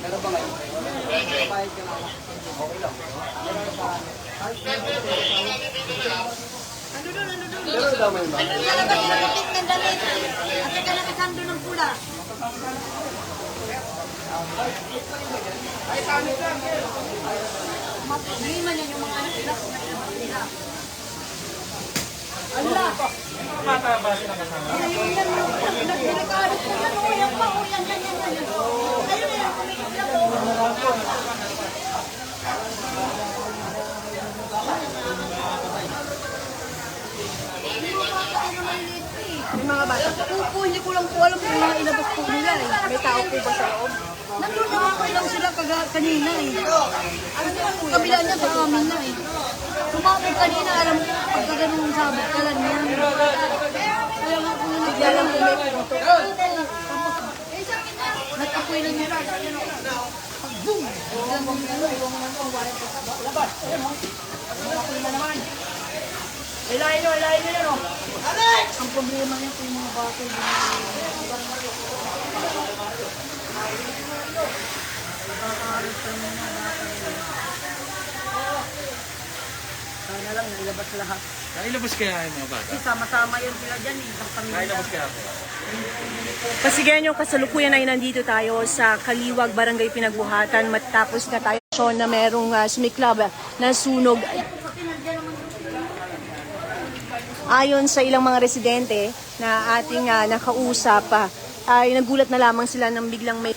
Meron ba ngayon? Bayad ka lang. Okay lang. Ano doon? Meron daw may ba? Ano talaga pinapit ng damit? At saka nakasando ng pula. Hindi man yan yung mga anak nila. Ala! Mataba sila kasama. Ayun yan, nagkakalit ko yan. O, yan pa. O, yan. Ayun yan, kumikip na po. May mga bata po, hindi ko lang po alam kung mga ilabas po nila eh. May tao po ba sa loob? Nandun naman ko lang sila kanina eh. Ano naman po, kabila niya sa amin na eh. Sumabog kanina, alam ko, pagka ganun sabog ka lang yan. Kaya nga po yung naglalang ulit. Nagkapoy lang nila. Boom! Biglang kong gano'n, iwang naman kong wala pa. Labas! Nagkapoy na naman. Ilayin nyo yun o. Ang problema niya po yung mga bata. Sana lang, nailabas lahat. Nailabas kaya yung mga bata? Sama-sama yan sila dyan eh. Ang pamilya. Nailabas kaya? Pasigyan nyo, kasalukuyan ay nandito tayo sa Kaliwag, Barangay Pinagbuhatan matapos na tayo na merong sumiklab na sunog. Ayon sa ilang mga residente na ating nakausap, ay nagulat na lamang sila nang biglang may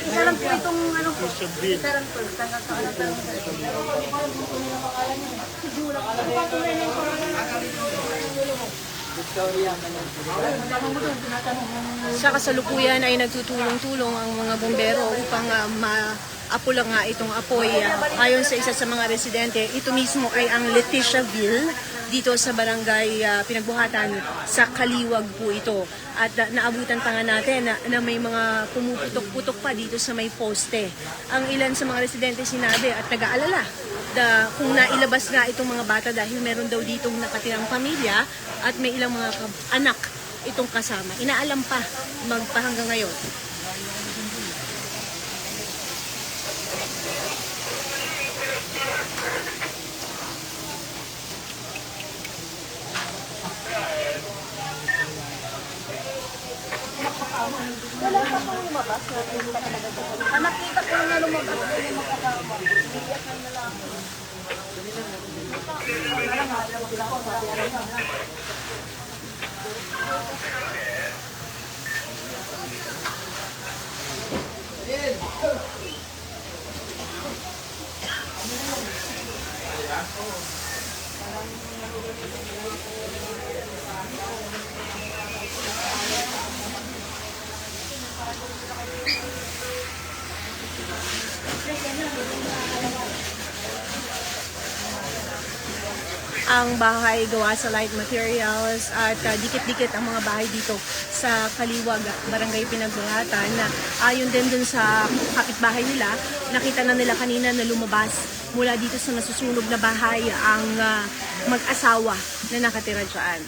Isa lang po itong ano po. Isa lang po. sa kasalukuyan ay nagtutulong-tulong ang mga bumbero upang maapula nga itong apoy. Ayon sa isa sa mga residente, ito mismo ay ang Letitiaville dito sa barangay Pinagbuhatan sa Kaliwag po ito. At naabutan pa nga natin na may mga pumuputok-putok pa dito sa may poste. Ang ilan sa mga residente sinabi at nag-aalala kung nailabas nga itong mga bata dahil meron daw ditong nakatirang pamilya at may ilang mga anak itong kasama. Inaalam pa magpahanggang ngayon. Wala pa pong lumabas. Nakita ko na lumabas. Yung magkakama. Bibiyak ng lalaki. Ang bahay gawa sa light materials at dikit-dikit ang mga bahay dito sa Kaliwag, Barangay Pinagbuhatan. Ayon din dun sa kapitbahay nila, nakita na nila kanina na lumabas mula dito sa nasusunog na bahay ang mag-asawa na nakatira dyan.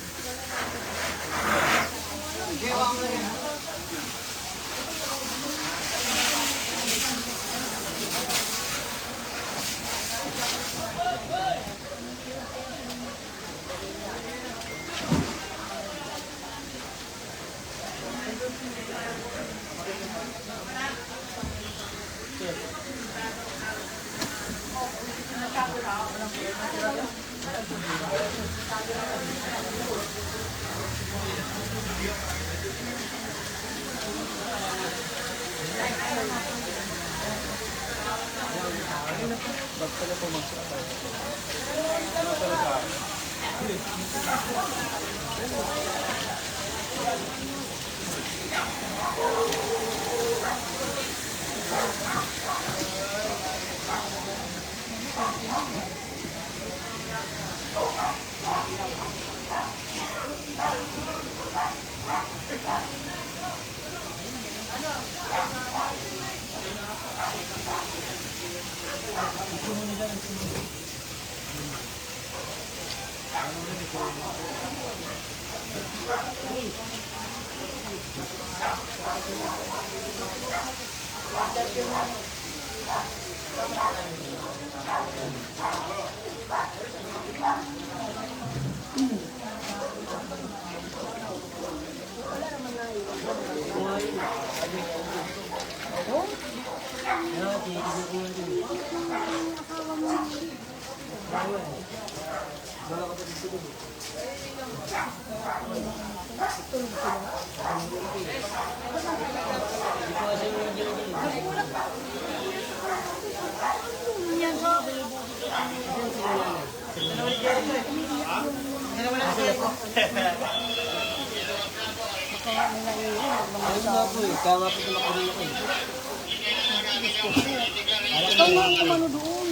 Yan so. Ikaw nga ang kumano doon.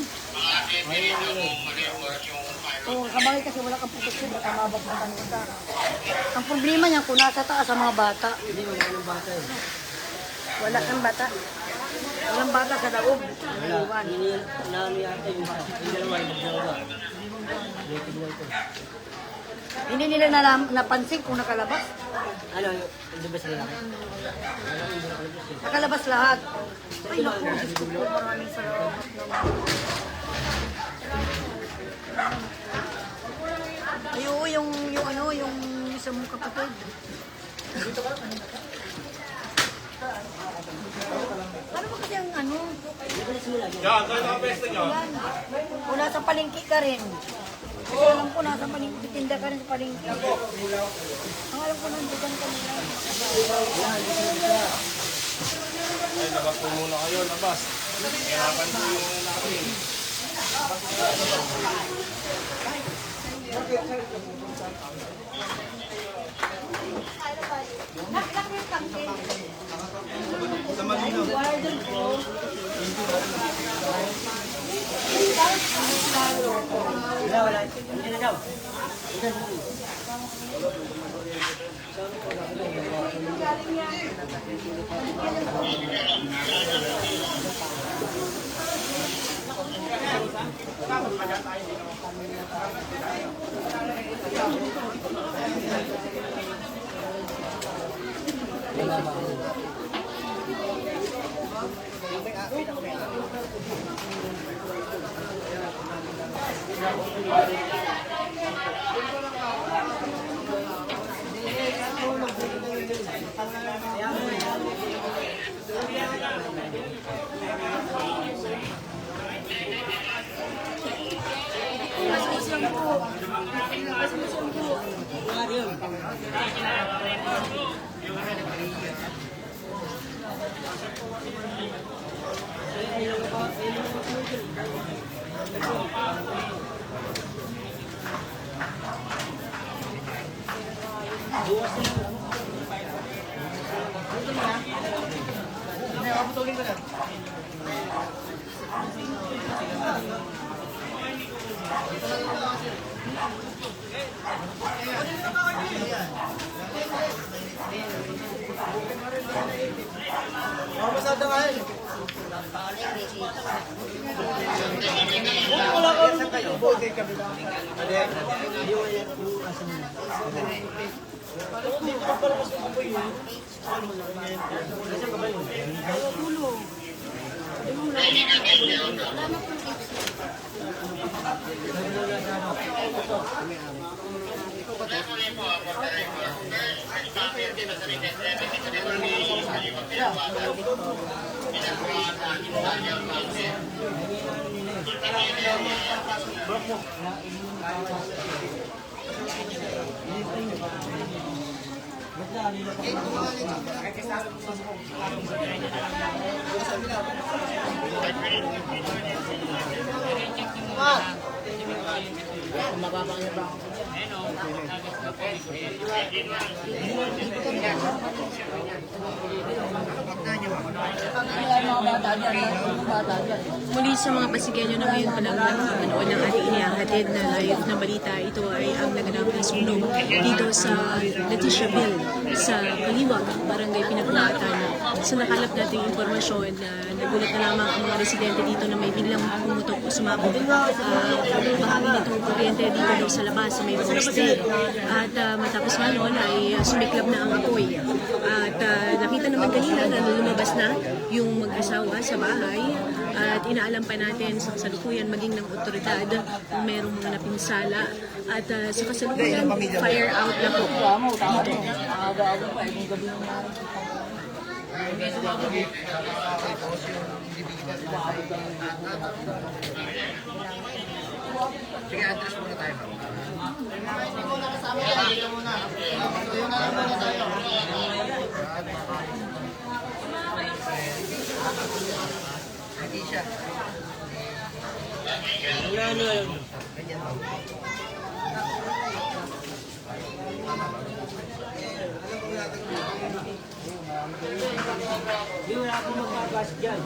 Oo, sabagay kasi wala kang protection, baka mabagpakan ka. Ang problema niya kung nasa taas ang mga bata. Hindi, wala ng bata eh. Wala kang bata. Walang bata sa daog. Wala. Naano yata yung dalawa, yung dalawa. Native lang ito. Hindi nila napansin kung nakalabas. Ano, hindi ba sila laki? Nakalabas lahat. Ay, naku, Diyos ko po, maraming salamat naman. Ay, oo, yung isa mong kapatid. Ano ba kasi ang ano? Yan, saan ang pwesto nyo? Yan. Kung nasa palengke ka rin. Kasi alam ko nasa palengke, tinda ka rin sa palengke. Ang alam ko nandiyan ka nila. Ay, labas po muna kayo, labas. Hirapan po yung namin. Sa Malino. Wala. Hindi na daw. Muli sa mga Pasigueño na ngayon pa lang manood ng ating inihahatid na live na balita, ito ay ang naganap na sunog dito sa Leticiaville sa Kaliwag, Barangay Pinagbuhatan, Sa nakalap nating informasyon na nagulat na lamang ang mga residente dito na may biglang pumutok o sumabog bahagi nitong kuryente dito daw sa labas sa may homestay. At matapos nga noon ay sumiklab na ang apoy. At nakita naman kanina na lumabas na yung mag-asawa sa bahay at inaalam pa natin sa kasalukuyan maging ng otoridad kung merong mga napinsala at sa kasalukuyan fire out na po dito. Sige, address muna tayo. Hindi siya. Hindi, wala akong magbagas dyan.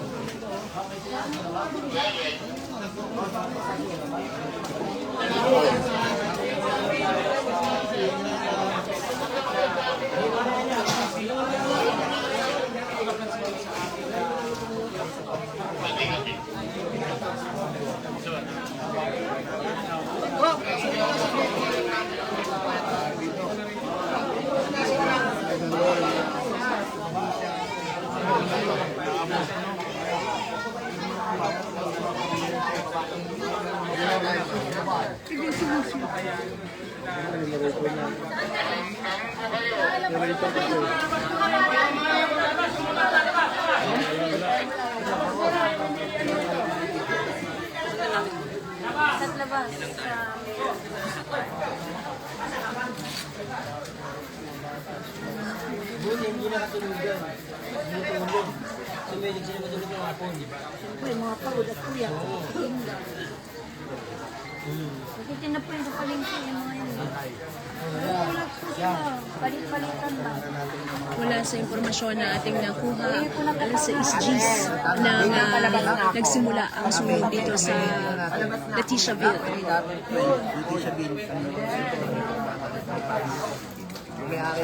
Sa labas. Buti, hindi nakatulog dyan. Hindi tulog. So, may sila matulog ng hapon, di ba? Siyempre, mga pagod at kuya. Tinda. Nakitin na po yung sa palengke yung mga yun. Wala po sila. Palit-palitan ba? Mula sa impormasyon na ating nakuha, alas 6 Gs nang nagsimula ang sunog dito sa Letitiaville. May-ari.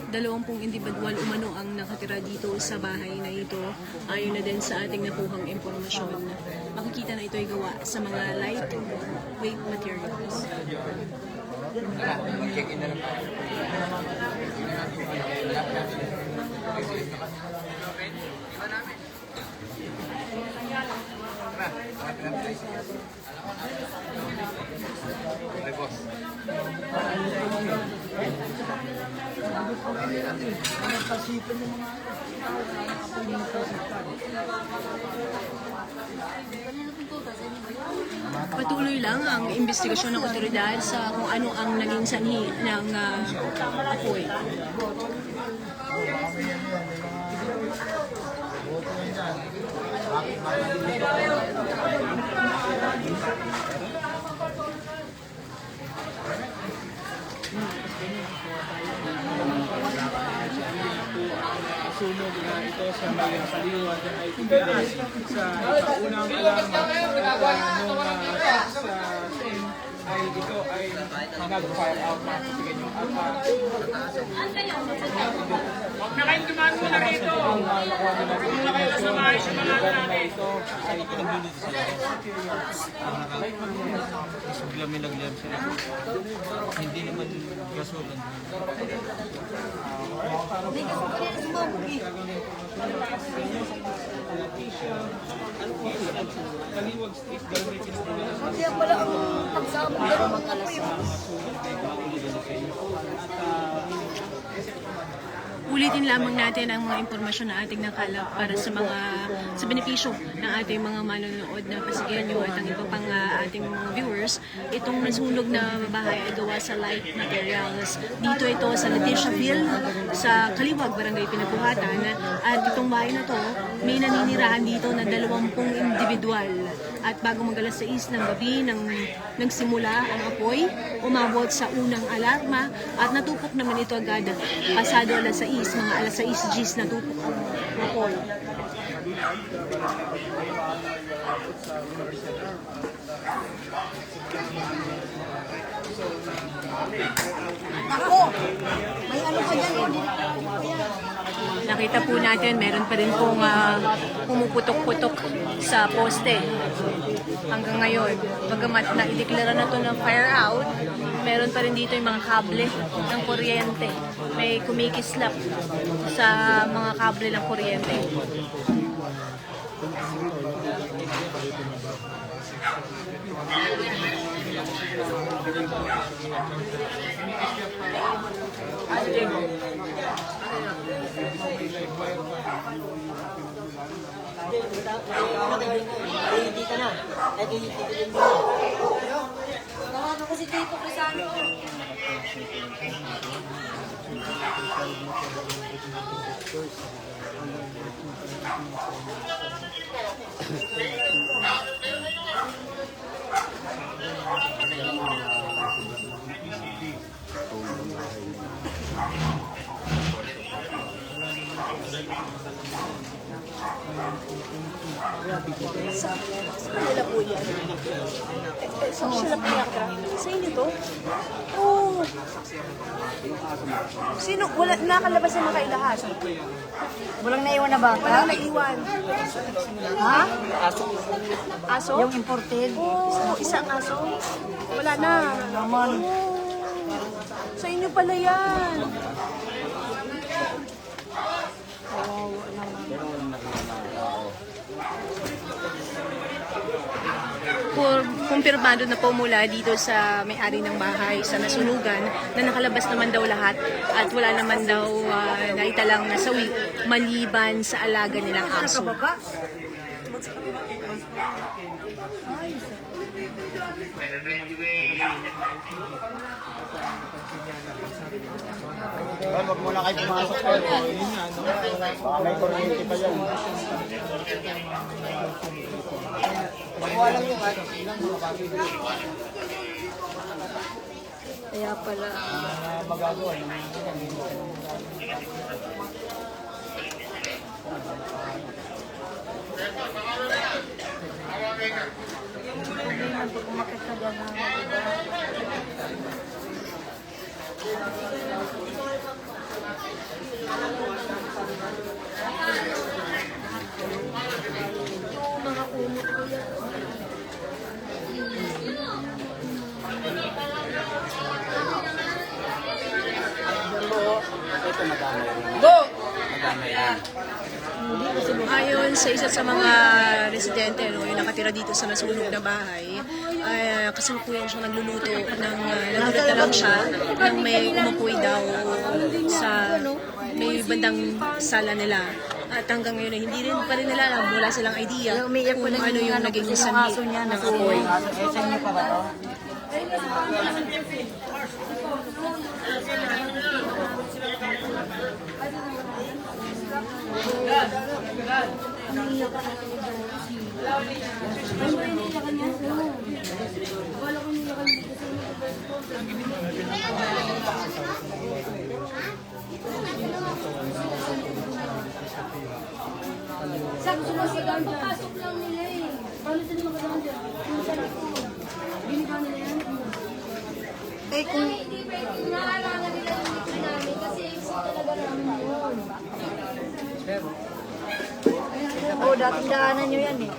20 individual umano ang nakatira dito sa bahay na ito ayon na din sa ating nakuhang impormasyon. Makikita na ito ay gawa sa mga lightweight materials. Patuloy lang ang investigasyon ng otoridad sa kung ano ang naging sanhi ng apoy. Sunog na ito sa may kaliwa dyan ay tigilis sa unang alarma nung sa scene ay ito ay nag-fire out na sa ganyan at huwag na kayong dumaan muna rito huwag na kayo kasamahay sa mga natin ito ay pinagbulito sila suglam sila hindi naman gasolan Hindi kasi po rin sumabog eh. Kaliwag street gallery pinagbulan Kaya pala ang pagsabog na naman ako eh. Ulitin lamang natin ang mga impormasyon na ating nakalap para sa benepisyo ng ating mga manonood na pasigyan nyo at ang iba pang ating mga viewers. Itong nasunog na bahay ay gawa sa light materials. Dito ito sa Letitiaville, sa Kaliwag, Barangay Pinabuhatan. At itong bahay na to, may naninirahan dito na 20 individual. At bago mag-alas 6 ng gabi, nang nagsimula ang apoy, umabot sa unang alarma at natupok naman ito agad. Pasado alas 6, mga alas 6 Gs natupok ang apoy. So, May ano pa dyan, oh, direktado pa yan. Nakita po natin, meron pa rin pong pumuputok-putok sa poste. Hanggang ngayon, bagamat na ideklara na to ng fire out, meron pa rin dito yung mga kable ng kuryente. May kumikislap sa mga kable ng kuryente. Hindi ka na. Hindi ka na. Tawagan ko si Tito Crisanto. Wala po yan. Saan sila pinaka? Sa inyo to? Oo. Sino? Wala, nakalabas yung mga ilahan. Walang naiwan na bata? Walang naiwan. Ha? Aso? Yung imported? Oo, isang aso. Wala na. Naman. Sa inyo pala yan. Kumpirmado na po mula dito sa may-ari ng bahay sa nasunugan na nakalabas naman daw lahat at wala naman daw naitalang nasawi maliban sa alaga nilang aso. Baba? Huwag muna kayo pumasok ko. Baka may kuryente pa yan. Makuha lang yung ano. Kaya pala. Magagawa. Umakit ka dyan na. Mga kumot ko yan. Ito madami. Ayon sa isa sa mga residente, no, yung nakatira dito sa nasunog na bahay, ay kasalukuyan siya nagluluto ng nagulat na lang siya nang may umupoy daw sa may bandang sala nila. At hanggang ngayon ay hindi rin pa rin nila alam, wala silang idea kung ano yung naging sanhi ng apoy. Sa inyo pa ba ito? Sabi ko kasi, papasok lang nila eh. Paano sila makasama dyan? Yung sarap ko. Binigyan nila yan. Eh kung Hindi pwede naalala nila yung mix namin kasi gusto talaga namin yun. Oo, dating daanan nyo yan eh.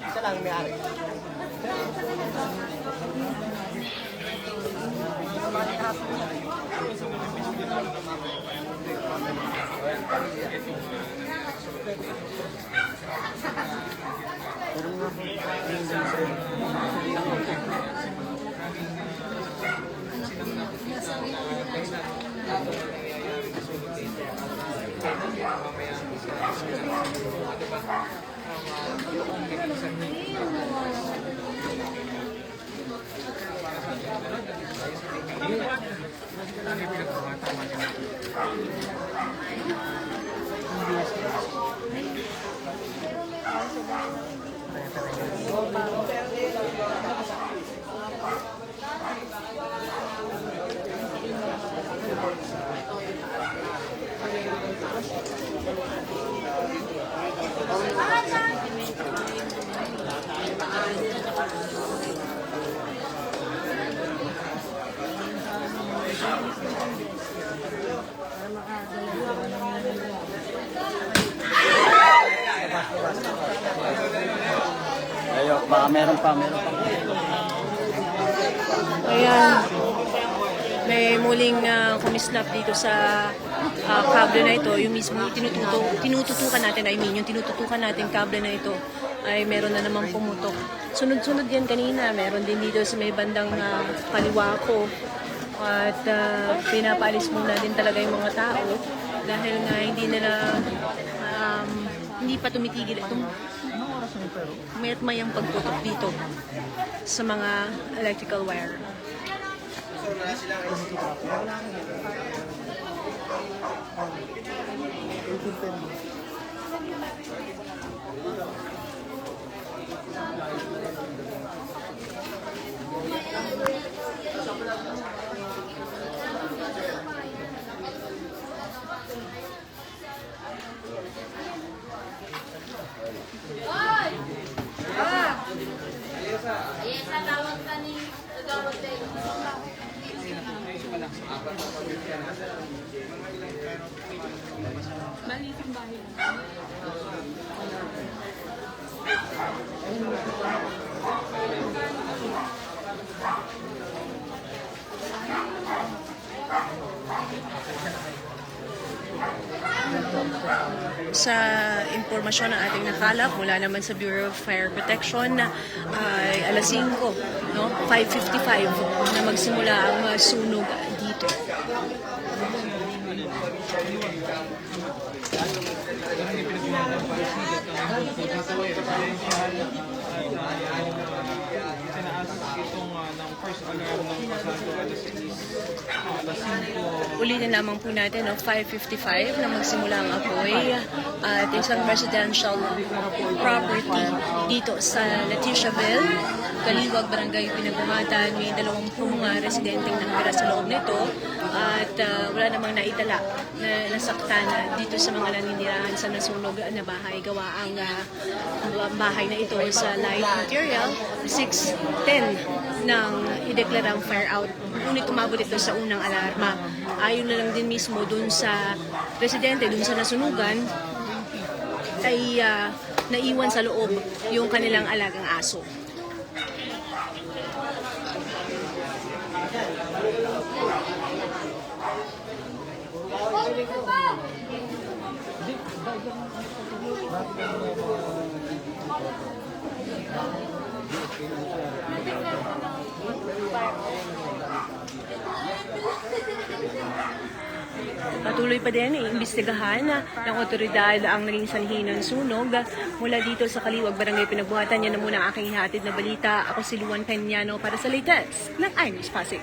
Isa lang may-ari. Ay, meron pa. Ayan. May muling kumislap dito sa kable na ito. Yung mismo tinututukan natin, yung tinututukan natin kable na ito ay meron na namang pumutok. Sunod-sunod yan kanina. Meron din dito sa may bandang kaliwa ko. At pinapaalis muna din talaga yung mga tao dahil nga hindi pa tumitigil itong mayat mayang pagputok dito sa mga electrical wire. Sa impormasyon na ating nakalap mula naman sa Bureau of Fire Protection ay alas 5, no? 5:55 na magsimula ang sunog dito. Ulitin lamang po natin, 5:55 na magsimula ang apoy at isang residential property dito sa Leticiaville, Kaliwag, Barangay Pinabuhatan. May 20 residenteng nakatira sa loob nito at wala namang naitala na nasaktan dito sa mga naninirahan sa nasunog na bahay. Gawa ang bahay na ito sa light material, 6:10 nang ideklarang fire out. Ngunit umabot ito sa unang alarma. Ayon na lang din mismo dun sa residente, dun sa nasunugan, ay naiwan sa loob yung kanilang alagang aso. Patuloy pa din iimbestigahan ng otoridad ang naging sanhi ng sunog. Mula dito sa Kaliwag, Barangay Pinabuhatan, yan na muna ang aking ihatid na balita. Ako si Luan Peñano para sa latest ng iNews Pasig.